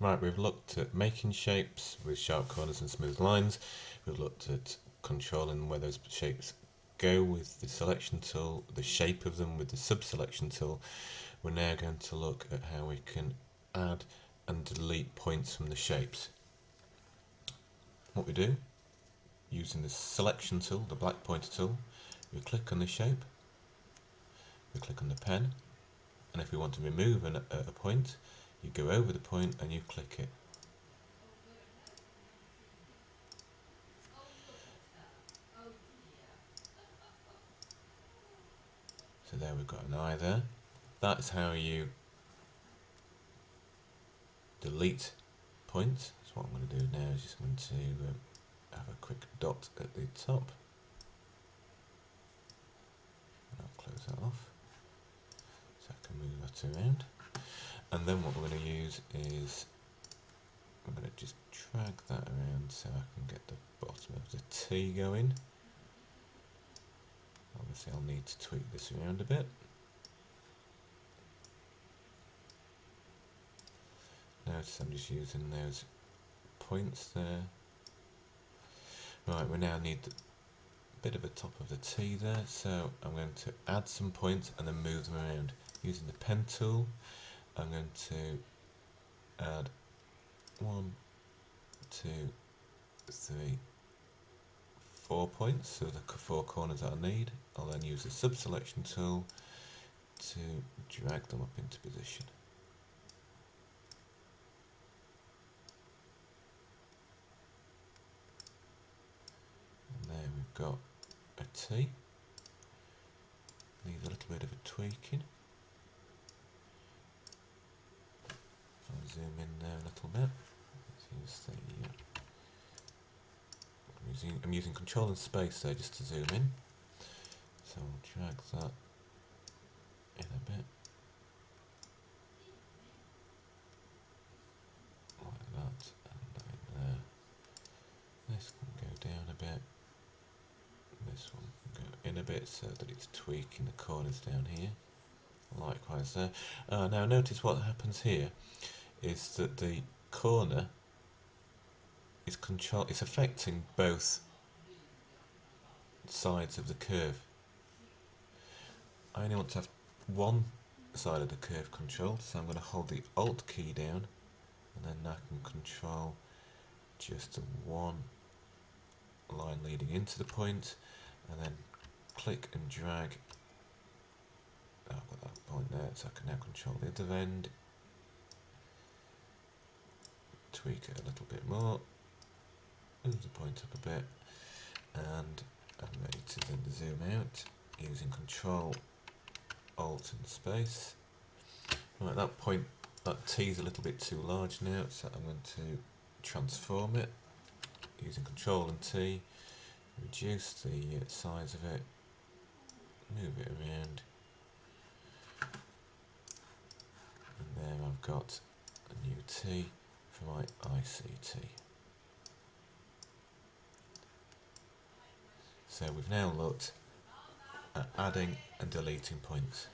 Right, we've looked at making shapes with sharp corners and smooth lines. We've looked at controlling where those shapes go with the selection tool, the shape of them with the sub-selection tool. We're now going to look at how we can add and delete points from the shapes. What we do, using the selection tool, the black pointer tool, we click on the shape, we click on the pen, and if we want to remove a point, you go over the point and you click it. So there we've got an eye there. That's how you delete points. So what I'm going to do now is just going to have a quick dot at the top. And I'll close that off so I can move that around. And then what we're going to use is I'm going to just drag that around so I can get the bottom of the T going. Obviously I'll need to tweak this around a bit. Notice I'm just using those points there. Right, we now need a bit of the top of the T there, so I'm going to add some points and then move them around. Using the pen tool, I'm going to add 1, 2, 3, 4 points, so the 4 corners that I need. I'll then use the sub-selection tool to drag them up into position. And there we've got a T. Needs a little bit of a tweaking. I'll zoom in there a little bit. Let's use I'm using Control and Space there just to zoom in. So I'll drag that in a bit. Like that, and in there. This can go down a bit. This one can go in a bit so that it's tweaking the corners down here. Likewise there. Now notice what happens here is that the corner is it's affecting both sides of the curve. I only want to have one side of the curve controlled, so I'm going to hold the Alt key down and then I can control just the one line leading into the point and then click and drag. I've got that point there, so I can now control the other end, tweak it a little bit more, move the point up a bit, and I'm ready to then zoom out using Control, Alt and Space. Right, that point, that T is a little bit too large now, so I'm going to transform it using Control and T, reduce the size of it, move it around, and there I've got a new T for my ICT. So we've now looked at adding and deleting points.